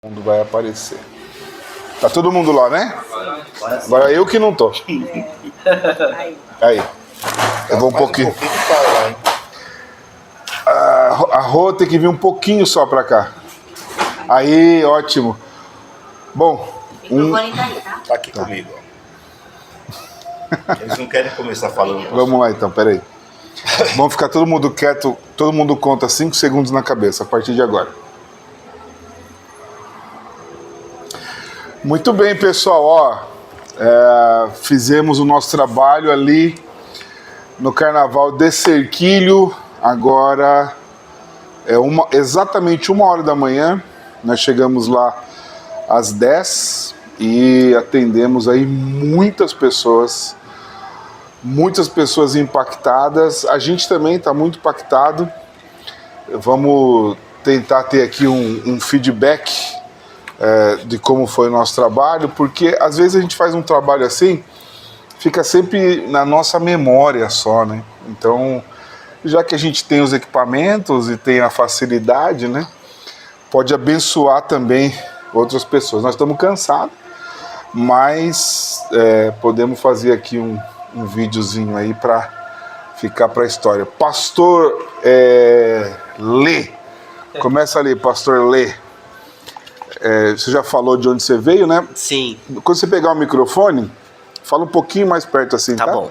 Mundo vai aparecer. Tá todo mundo lá, né? Agora eu que não tô. Aí. Eu vou um pouquinho. A Rô tem que vir um pouquinho só pra cá. Aí, ótimo. Bom. Tá aqui comigo. Eles não querem começar falando. Vamos lá então, peraí. Vamos ficar todo mundo quieto. Todo mundo conta 5 segundos na cabeça a partir de agora. Muito bem, pessoal, fizemos o nosso trabalho ali no Carnaval de Cerquilho. Agora é exatamente 1h da manhã. Nós chegamos lá às 10 e atendemos aí muitas pessoas impactadas. A gente também está muito impactado. Vamos tentar ter aqui um feedback de como foi o nosso trabalho, porque às vezes a gente faz um trabalho assim, fica sempre na nossa memória só, né? Então, já que a gente tem os equipamentos e tem a facilidade, né? Pode abençoar também outras pessoas. Nós estamos cansados, mas podemos fazer aqui um videozinho aí para ficar para a história. Pastor Lê, começa ali, Pastor Lê. Você já falou de onde você veio, né? Sim. Quando você pegar o microfone, fala um pouquinho mais perto assim, tá? Tá bom.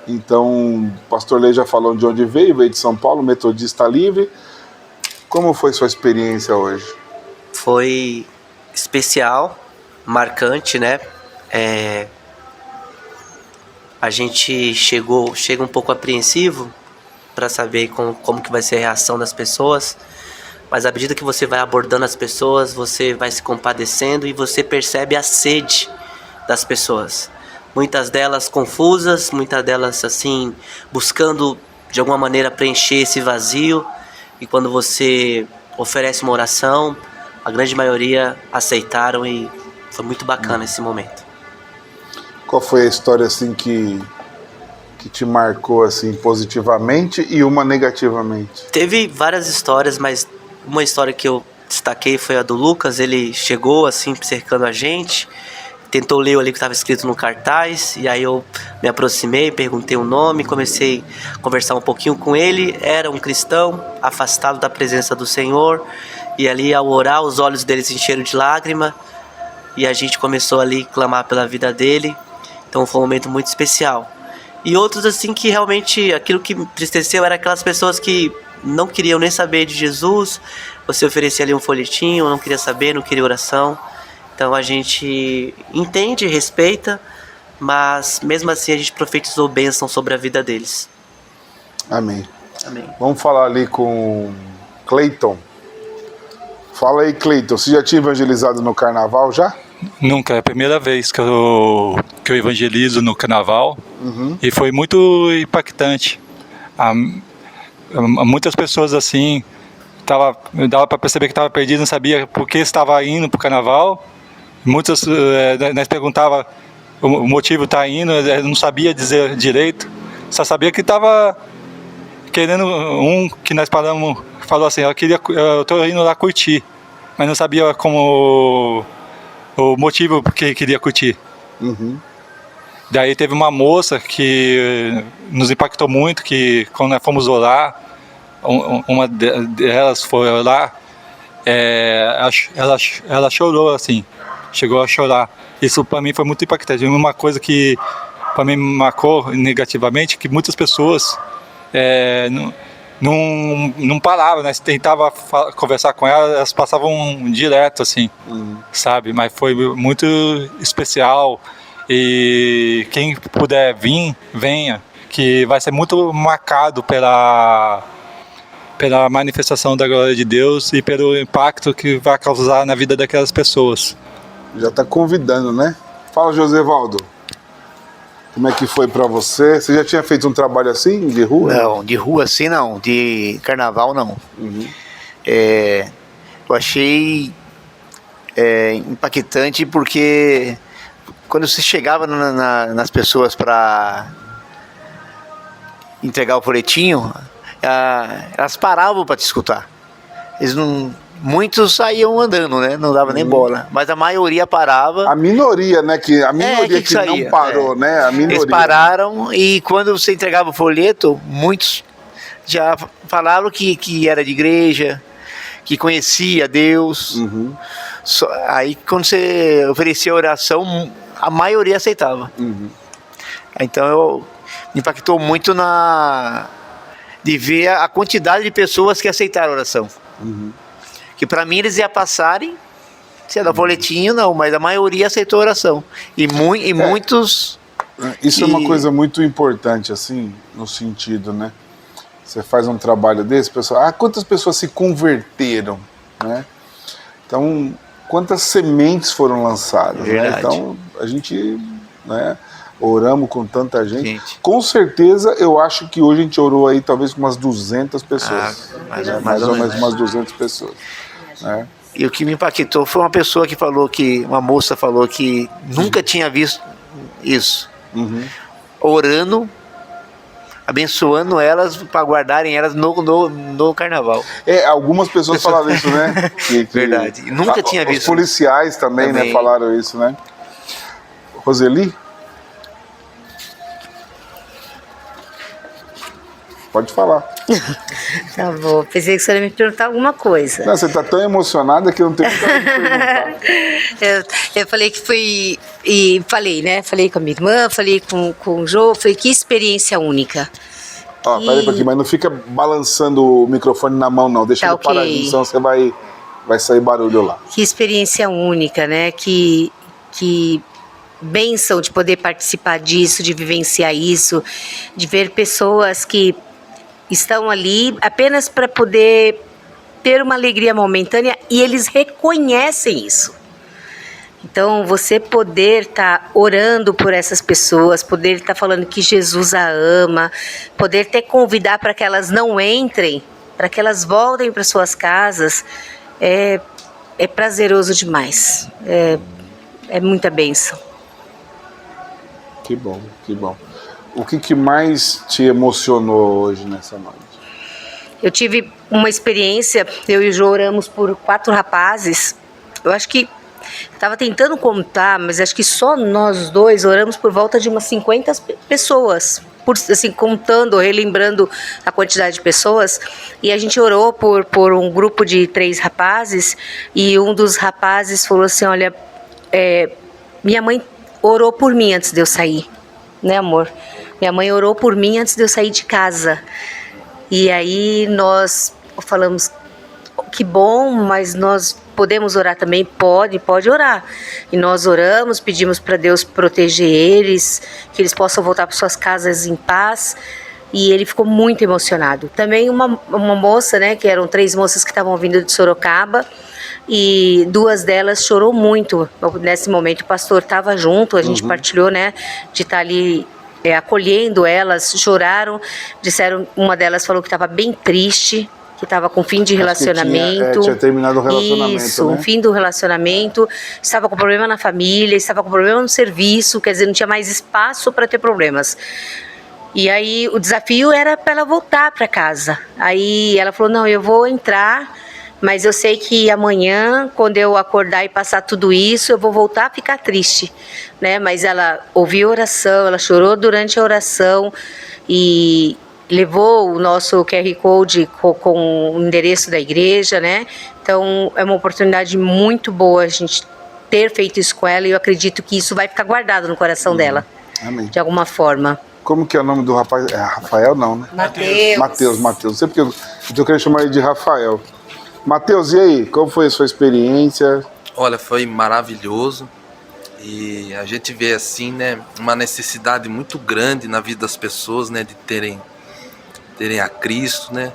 Então, o pastor Lê já falou de onde veio de São Paulo, Metodista Livre. Como foi sua experiência hoje? Foi especial, marcante, né? A gente chega um pouco apreensivo para saber como que vai ser a reação das pessoas. Mas à medida que você vai abordando as pessoas, você vai se compadecendo e você percebe a sede das pessoas. Muitas delas confusas, muitas delas assim, buscando de alguma maneira preencher esse vazio. E quando você oferece uma oração, a grande maioria aceitaram e foi muito bacana esse momento. Qual foi a história assim que te marcou assim positivamente e uma negativamente? Teve várias histórias, mas uma história que eu destaquei foi a do Lucas. Ele chegou assim cercando a gente, tentou ler ali o que estava escrito no cartaz, e aí eu me aproximei, perguntei o nome, comecei a conversar um pouquinho com ele. Era um cristão afastado da presença do Senhor, e ali ao orar os olhos dele se encheram de lágrima e a gente começou ali a clamar pela vida dele. Então foi um momento muito especial. E outros assim que realmente aquilo que me entristeceu era aquelas pessoas que não queriam nem saber de Jesus. Você oferecia ali um folhetinho, não queria saber, não queria oração. Então a gente entende, respeita, mas mesmo assim a gente profetizou bênção sobre a vida deles. Amém. Amém. Vamos falar ali com Cleiton. Fala aí, Cleiton, você já tinha evangelizado no Carnaval já? Nunca, é a primeira vez que eu evangelizo no Carnaval. E foi muito impactante. Muitas pessoas assim, dava para perceber que estava perdido, não sabia por que estava indo para o Carnaval. Muitas, nós perguntava o motivo de estar indo, não sabia dizer direito, só sabia que estava querendo. Um que nós paramos falou assim: eu estou indo lá curtir, mas não sabia como o motivo porque queria curtir. Daí teve uma moça que nos impactou muito, que quando nós fomos orar, uma delas foi orar, ela chorou assim, chegou a chorar. Isso para mim foi muito impactante. Uma coisa que para mim me marcou negativamente, que muitas pessoas não paravam, né? Se tentava conversar com elas passavam direto assim, sabe? Mas foi muito especial. E quem puder vir, venha, que vai ser muito marcado pela manifestação da glória de Deus e pelo impacto que vai causar na vida daquelas pessoas. Já está convidando, né? Fala, Josevaldo. Como é que foi para você? Você já tinha feito um trabalho assim, de rua? Não, de rua assim não, de carnaval não. Eu achei impactante porque quando você chegava nas pessoas para entregar o folhetinho, elas paravam para te escutar. Eles não muitos saíam andando, né? Não dava nem bola. Mas a maioria parava. A minoria, né? A minoria que saía, não parou, né? A minoria. Eles pararam e quando você entregava o folheto, muitos já falavam que era de igreja, que conhecia Deus. Aí quando você oferecia oração, a maioria aceitava. Então me impactou muito de ver a quantidade de pessoas que aceitaram a oração. Que para mim eles iam passarem, se era folhetinho, não, mas a maioria aceitou a oração. E muitos... Isso é uma coisa muito importante, assim, no sentido, né? Você faz um trabalho desse, pessoal, quantas pessoas se converteram, né? Então, quantas sementes foram lançadas, né? Então, a gente, né, oramos com tanta gente. Com certeza, eu acho que hoje a gente orou aí talvez com umas 200 pessoas. Mais ou menos umas 200 pessoas. Né? E o que me impactou foi uma pessoa que falou uma moça falou que nunca tinha visto isso. Orando, abençoando elas para guardarem elas no carnaval. Algumas pessoas falaram isso, né? Verdade. Nunca tinha visto. Os policiais também, né, falaram isso, né? Roseli? Pode falar. Tá bom, pensei que você ia me perguntar alguma coisa. Não, você está tão emocionada que eu não tenho o que perguntar. Eu falei que fui, e falei, né? Falei com a minha irmã, falei com o Jô, falei que experiência única. Peraí um pouquinho, mas não fica balançando o microfone na mão, não. Deixa ele paradinho, senão você vai sair barulho lá. Que experiência única, né? Que bênção de poder participar disso, de vivenciar isso, de ver pessoas que estão ali apenas para poder ter uma alegria momentânea e eles reconhecem isso. Então, você poder estar orando por essas pessoas, poder estar falando que Jesus a ama, poder até convidar para que elas não entrem, para que elas voltem para suas casas, é prazeroso demais. É muita bênção. Que bom, que bom. O que mais te emocionou hoje nessa noite? Eu tive uma experiência, eu e o Jô oramos por 4 rapazes. Eu acho que estava tentando contar, mas acho que só nós dois oramos por volta de umas 50 pessoas, assim, contando, relembrando a quantidade de pessoas. E a gente orou por um grupo de 3 rapazes, e um dos rapazes falou assim: olha, minha mãe orou por mim antes de eu sair, né, amor? Minha mãe orou por mim antes de eu sair de casa. E aí nós falamos, que bom, mas nós podemos orar também? Pode orar. E nós oramos, pedimos para Deus proteger eles, que eles possam voltar para suas casas em paz. E ele ficou muito emocionado. Também uma moça, né, que eram 3 moças que estavam vindo de Sorocaba, e 2 delas chorou muito. Nesse momento o pastor estava junto, a gente partilhou, né, de estar ali acolhendo elas, choraram, disseram, uma delas falou que estava bem triste, que estava com fim de relacionamento. Tinha terminado o relacionamento. Isso, né? um fim do relacionamento, estava com problema na família, estava com problema no serviço, quer dizer, não tinha mais espaço para ter problemas. E aí o desafio era para ela voltar para casa. Aí ela falou, não, eu vou entrar, mas eu sei que amanhã, quando eu acordar e passar tudo isso, eu vou voltar a ficar triste, né? Mas ela ouviu a oração, ela chorou durante a oração e levou o nosso QR Code com o endereço da igreja, né? Então é uma oportunidade muito boa a gente ter feito isso com ela, e eu acredito que isso vai ficar guardado no coração dela. Amém. De alguma forma. Como que é o nome do rapaz? Rafael não, né? Mateus. Não sei porque eu tô querendo chamar ele de Rafael. Mateus, e aí? Qual foi a sua experiência? Olha, foi maravilhoso. E a gente vê assim, né, uma necessidade muito grande na vida das pessoas, né, de terem a Cristo, né?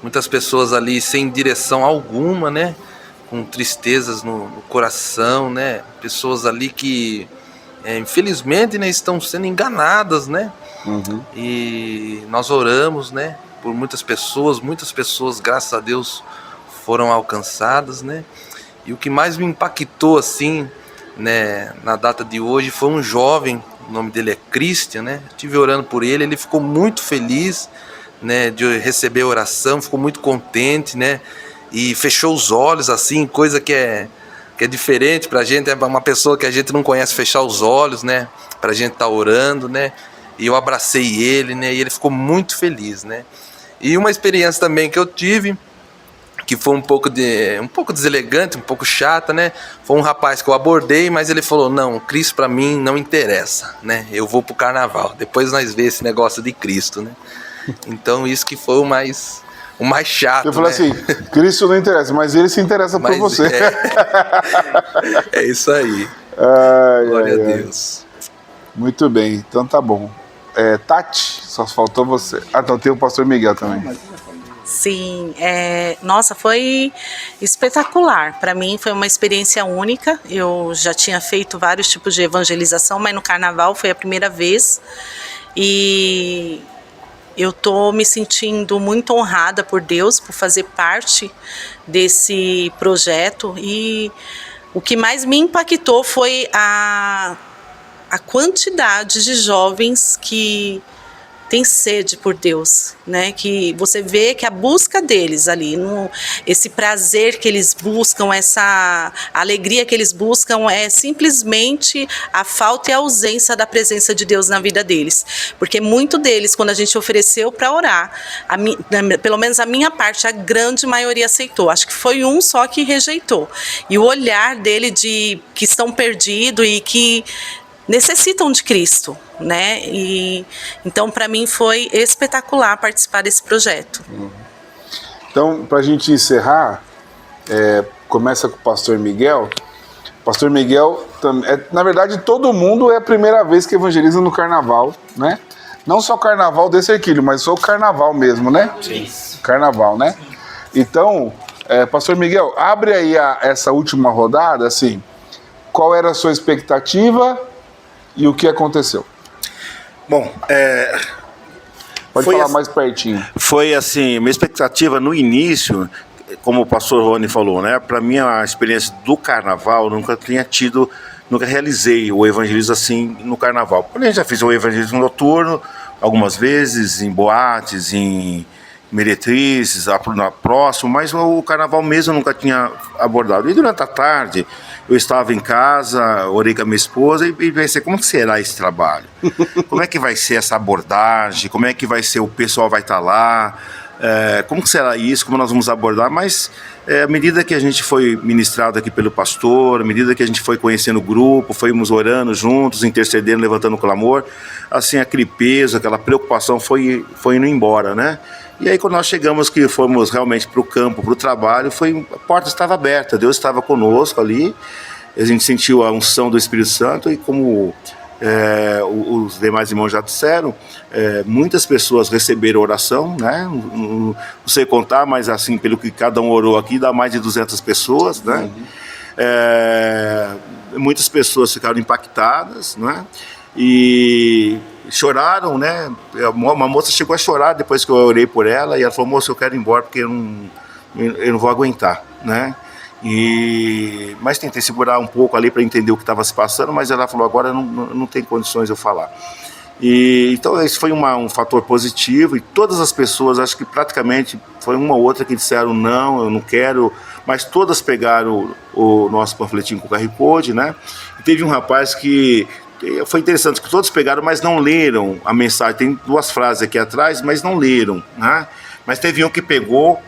Muitas pessoas ali sem direção alguma, né? Com tristezas no coração, né? Pessoas ali que infelizmente, né, estão sendo enganadas, né? E nós oramos, né, por muitas pessoas, graças a Deus, foram alcançadas, né? E o que mais me impactou assim, né, na data de hoje, foi um jovem, o nome dele é Christian, né? Estive orando por ele, ele ficou muito feliz, né, de receber a oração, ficou muito contente, né? e fechou os olhos, assim, coisa que é diferente pra gente, é uma pessoa que a gente não conhece fechar os olhos, né, pra gente estar orando, né, e eu abracei ele, né, e ele ficou muito feliz, né. E uma experiência também que eu tive, que foi um pouco deselegante, um pouco chata, né, foi um rapaz que eu abordei, mas ele falou, não, Cristo pra mim não interessa, né, eu vou pro carnaval, depois nós vemos esse negócio de Cristo, né. Então isso que foi o mais chato. Eu falei, né? assim, Cristo não interessa, mas ele se interessa por você. É isso aí. Glória a Deus. Muito bem, então tá bom. Tati, só faltou você. Então tem o pastor Miguel também. Sim, nossa, foi espetacular. Para mim foi uma experiência única. Eu já tinha feito vários tipos de evangelização, mas no carnaval foi a primeira vez. E eu tô me sentindo muito honrada por Deus, por fazer parte desse projeto. E o que mais me impactou foi a quantidade de jovens que têm sede por Deus, né? Que você vê que a busca deles ali, esse prazer que eles buscam, essa alegria que eles buscam é simplesmente a falta e a ausência da presença de Deus na vida deles. Porque muito deles, quando a gente ofereceu para orar, pelo menos a minha parte, a grande maioria aceitou. Acho que foi um só que rejeitou. E o olhar dele de que estão perdidos e que necessitam de Cristo, né? E então para mim foi espetacular participar desse projeto. Então, para a gente encerrar, começa com o pastor Miguel. Pastor Miguel, na verdade, todo mundo é a primeira vez que evangeliza no carnaval, né? Não só o carnaval desse Erquílio, mas só o carnaval mesmo, né? Sim. Carnaval, né? Então, pastor Miguel, abre aí essa última rodada, assim, qual era a sua expectativa e o que aconteceu? Bom, Pode falar mais pertinho. Foi assim, minha expectativa no início, como o pastor Rony falou, né? Para mim a experiência do carnaval, eu nunca realizei o evangelismo assim no carnaval. Porém, já fiz o evangelismo noturno algumas vezes, em boates, em meretrizes, próximo, mas o carnaval mesmo eu nunca tinha abordado. E durante a tarde, eu estava em casa, orei com a minha esposa e pensei, como que será esse trabalho? Como é que vai ser essa abordagem? Como é que vai ser, o pessoal vai estar lá? Como que será isso? Como nós vamos abordar? Mas à medida que a gente foi ministrado aqui pelo pastor, à medida que a gente foi conhecendo o grupo, fomos orando juntos, intercedendo, levantando o clamor, assim, aquele peso, aquela preocupação foi indo embora, né? E aí quando nós chegamos, que fomos realmente para o campo, para o trabalho, a porta estava aberta, Deus estava conosco ali, a gente sentiu a unção do Espírito Santo e como os demais irmãos já disseram, muitas pessoas receberam oração, né? Não sei contar, mas assim, pelo que cada um orou aqui, dá mais de 200 pessoas, né? Muitas pessoas ficaram impactadas, né? E choraram, né? Uma moça chegou a chorar depois que eu orei por ela e ela falou, moça, eu quero ir embora porque eu não vou aguentar, né? Mas tentei segurar um pouco ali para entender o que estava se passando, mas ela falou, agora não tem condições de eu falar. Então esse foi um fator positivo e todas as pessoas, acho que praticamente foi uma ou outra que disseram não, eu não quero, mas todas pegaram o nosso panfletinho com o QR Code, né? E teve um rapaz que foi interessante, que todos pegaram, mas não leram a mensagem. Tem 2 frases aqui atrás, mas não leram, né? Mas teve um que pegou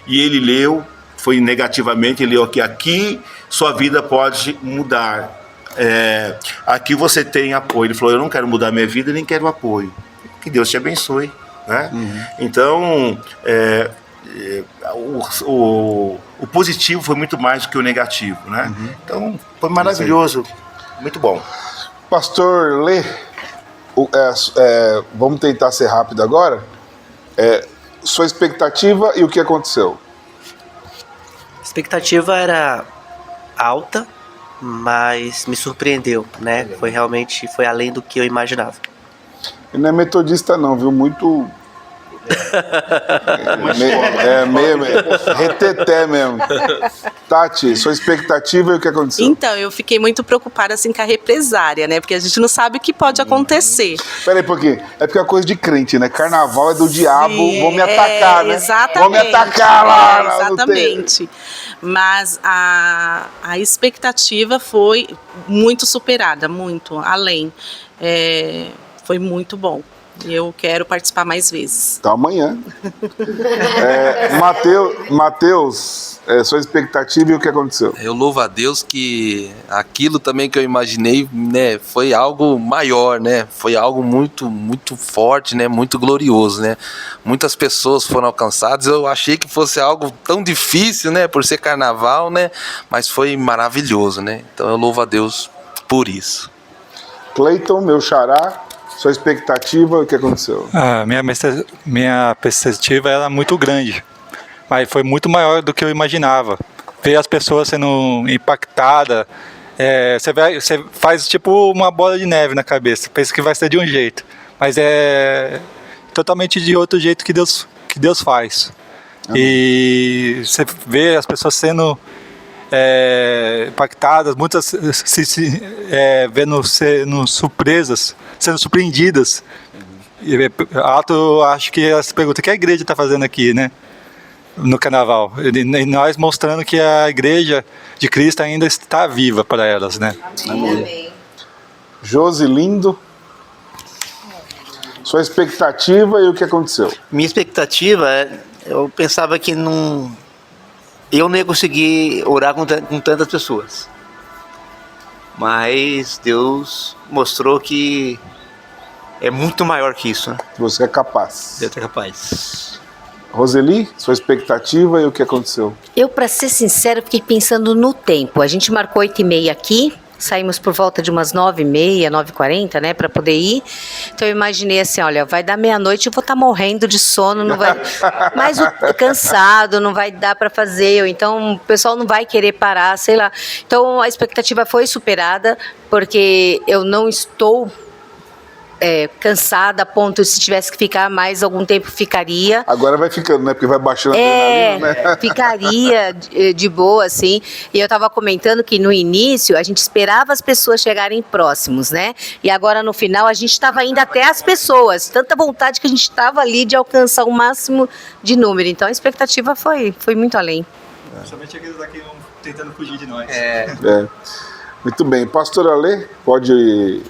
e ele leu, foi negativamente, ele leu aqui sua vida pode mudar. Aqui você tem apoio. Ele falou, eu não quero mudar minha vida, nem quero apoio. Que Deus te abençoe, né? Então, o positivo foi muito mais do que o negativo, né? Então, foi maravilhoso, muito bom. Pastor Lê, vamos tentar ser rápido agora. Sua expectativa e o que aconteceu? A expectativa era alta, mas me surpreendeu, né? Foi além do que eu imaginava. Ele não é metodista não, viu? Muito Reteté mesmo. Tati, sua expectativa e o que aconteceu? Então, eu fiquei muito preocupada assim com a represária, né? Porque a gente não sabe o que pode acontecer. Peraí, porque é porque é coisa de crente, né? Carnaval é do diabo, vão me atacar, né? Exatamente. Vão me atacar lá. Exatamente. Mas a expectativa foi muito superada, muito além. Foi muito bom. Eu quero participar mais vezes. Então amanhã. Mateus, sua expectativa e o que aconteceu? Eu louvo a Deus que aquilo também que eu imaginei, né, foi algo maior, né? Foi algo muito, muito forte, né? Muito glorioso, né? Muitas pessoas foram alcançadas. Eu achei que fosse algo tão difícil, né? Por ser carnaval, né? Mas foi maravilhoso, né? Então eu louvo a Deus por isso. Cleiton, meu xará, sua expectativa e o que aconteceu? Minha perspectiva era muito grande, mas foi muito maior do que eu imaginava. Ver as pessoas sendo impactadas, você faz tipo uma bola de neve na cabeça, pensa que vai ser de um jeito, mas é totalmente de outro jeito que Deus faz. E você vê as pessoas sendo impactadas, muitas sendo surpresas, sendo surpreendidas. Eu acho que ela se pergunta o que a igreja está fazendo aqui, né? No carnaval. E nós mostrando que a igreja de Cristo ainda está viva para elas, né? Amém. Josi Lindo, sua expectativa e o que aconteceu? Minha expectativa, eu pensava que eu não ia conseguir orar com tantas pessoas. Mas Deus mostrou que é muito maior que isso, né? Você é capaz. Deus é capaz. Roseli, sua expectativa e o que aconteceu? Eu, para ser sincero, fiquei pensando no tempo. A gente marcou 8h30 aqui, saímos por volta de umas 9h30, 9h40, né, para poder ir. Então eu imaginei assim, olha, vai dar meia-noite, eu vou estar morrendo de sono, não vai, mais cansado, não vai dar para fazer, ou então o pessoal não vai querer parar, sei lá. Então a expectativa foi superada, porque eu não estou cansada a ponto, se tivesse que ficar mais algum tempo, ficaria. Agora vai ficando, né? Porque vai baixando a adrenalina, né? Ficaria de boa, assim. E eu estava comentando que no início a gente esperava as pessoas chegarem próximos, né? E agora no final a gente estava indo até as pessoas. Tanta vontade que a gente estava ali de alcançar o máximo de número. Então a expectativa foi muito além. Somente aqueles daqui tentando fugir de nós. Muito bem. Pastor Alê, pode...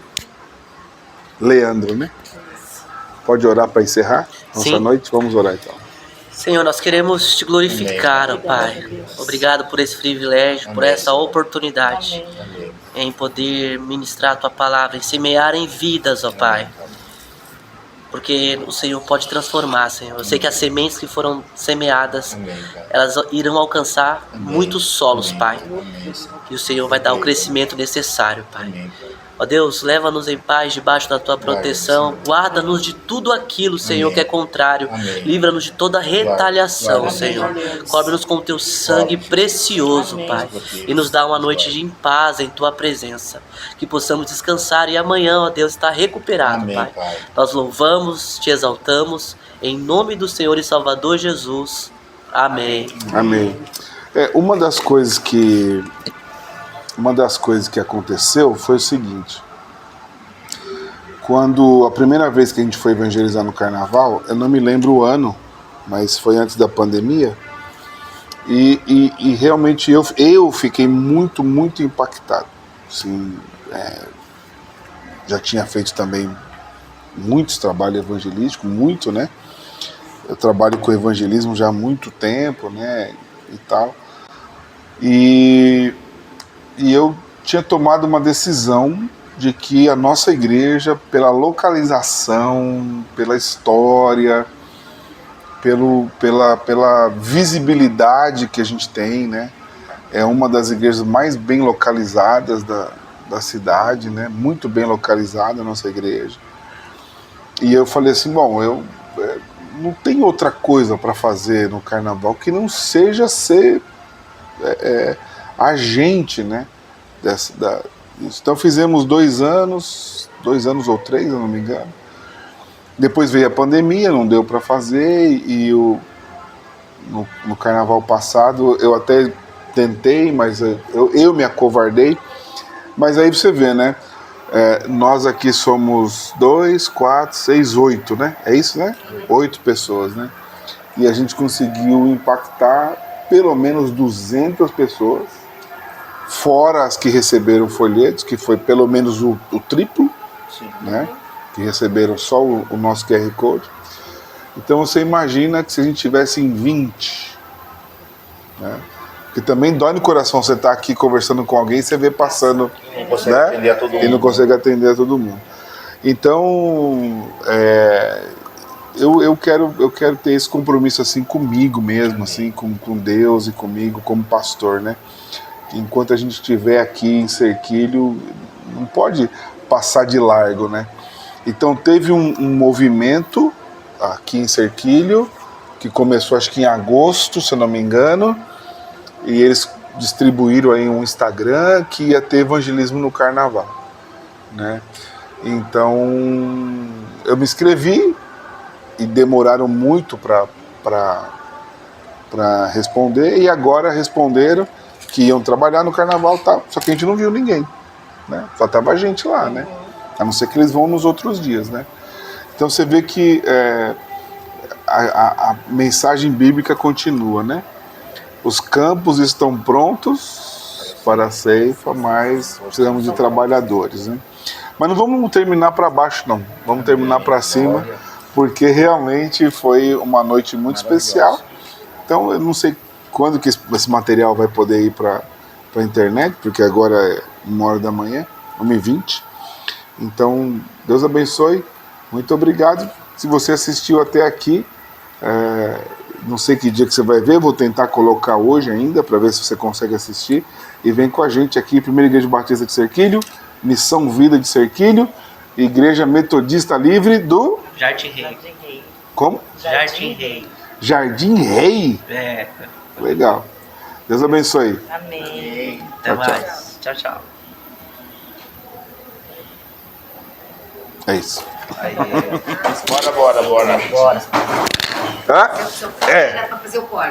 Leandro, né? Pode orar para encerrar nossa noite? Vamos orar então. Senhor, nós queremos te glorificar, ó Pai. Obrigado por esse privilégio, por essa oportunidade em poder ministrar a Tua palavra, em semear em vidas, ó Pai. Porque o Senhor pode transformar, Senhor. Eu sei que as sementes que foram semeadas, elas irão alcançar muitos solos, Pai. E o Senhor vai dar o crescimento necessário, Pai. Ó Deus, leva-nos em paz debaixo da Tua proteção. Guarda-nos de tudo aquilo, Senhor, que é contrário. Livra-nos de toda retaliação, Senhor. Cobre-nos com o Teu sangue precioso, Pai. E nos dá uma noite em paz em Tua presença. Que possamos descansar e amanhã, ó Deus, estar recuperado, Pai. Nós louvamos, Te exaltamos. Em nome do Senhor e Salvador Jesus. Amém. Amém. Uma das coisas que aconteceu foi o seguinte: quando a primeira vez que a gente foi evangelizar no carnaval, eu não me lembro o ano, mas foi antes da pandemia, e realmente eu fiquei muito, muito impactado. Assim, já tinha feito também muitos trabalhos evangelísticos, muito, né? Eu trabalho com evangelismo já há muito tempo, né? E tal. E eu tinha tomado uma decisão de que a nossa igreja, pela localização, pela história, pela visibilidade que a gente tem, né? É uma das igrejas mais bem localizadas da cidade, né? Muito bem localizada a nossa igreja. E eu falei assim, bom, eu não tem outra coisa para fazer no carnaval que não seja ser agente, né? Então fizemos 2 anos ou 3, eu não me engano. Depois veio a pandemia, não deu para fazer, e no carnaval passado eu até tentei, mas eu me acovardei. Mas aí você vê, né? Nós aqui somos 2, 4, 6, 8, né? É isso, né? 8 pessoas, né? E a gente conseguiu impactar pelo menos 200 pessoas, fora as que receberam folhetos, que foi pelo menos o triplo, né? Que receberam só o nosso QR Code. Então você imagina que se a gente tivesse em 20, né? Porque também dói no coração você estar aqui conversando com alguém e você vê passando, Não consegue né? atender a todo mundo. E não consegue atender a todo mundo. Então, eu quero ter esse compromisso assim comigo mesmo, assim, com Deus e comigo como pastor, né? Enquanto a gente estiver aqui em Cerquilho, não pode passar de largo, né? Então teve um movimento aqui em Cerquilho, que começou acho que em agosto, se eu não me engano, e eles distribuíram aí um Instagram que ia ter evangelismo no carnaval, né? Então eu me inscrevi e demoraram muito para responder, e agora responderam que iam trabalhar no carnaval, tá? Só que a gente não viu ninguém, né? Só tava a gente lá, né? A não ser que eles vão nos outros dias, né? Então você vê que a mensagem bíblica continua, né? Os campos estão prontos para a ceifa, mas precisamos de trabalhadores, né? Mas não vamos terminar para baixo, não. Vamos terminar para cima, porque realmente foi uma noite muito especial. Então eu não sei quando que esse material vai poder ir para a internet, porque agora é 1h da manhã, 1h20. Então, Deus abençoe, muito obrigado. Se você assistiu até aqui, não sei que dia que você vai ver, vou tentar colocar hoje ainda, para ver se você consegue assistir. E vem com a gente aqui, Primeira Igreja Batista de Cerquilho, Missão Vida de Cerquilho, Igreja Metodista Livre do... Jardim Rei. Como? Jardim Rei. Jardim Rei? É. Legal. Deus abençoe. Amém. Até Tchau, tchau. mais. Tchau, tchau. É isso. Bora. Hã? Dá pra fazer o corte.